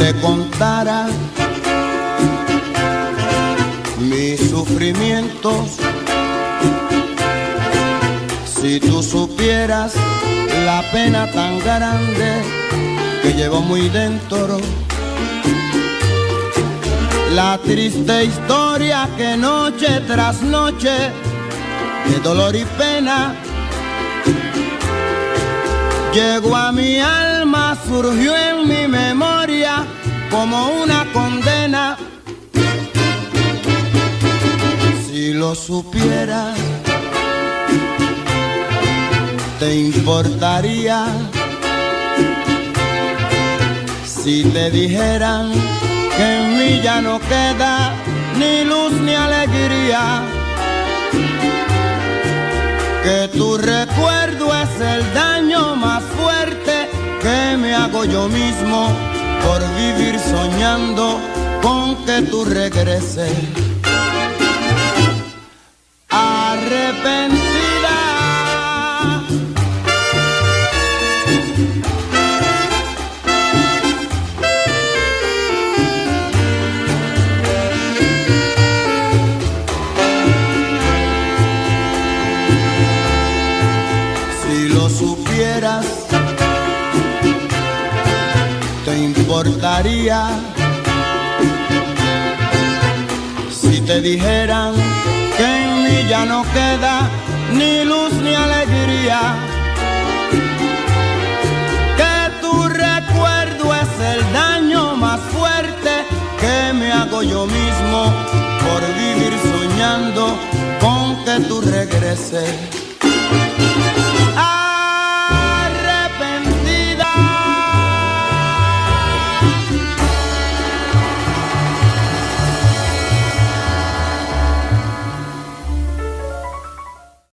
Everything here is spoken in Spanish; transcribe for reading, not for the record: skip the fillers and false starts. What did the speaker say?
te contara mis sufrimientos, si tú supieras la pena tan grande que llevo muy dentro, la triste historia que noche tras noche de dolor y pena llegó a mi alma, surgió en mi memoria como una condena. Si lo supieras, te importaría si te dijeran que en mí ya no queda ni luz ni alegría, que tu recuerdo es el daño más fuerte que me hago yo mismo por vivir soñando con que tú regreses. Arrepentida, si lo supieras, te importaría si te dijeran que en mí ya no queda ni luz ni alegría, que tu recuerdo es el daño más fuerte que me hago yo mismo por vivir soñando con que tú regreses.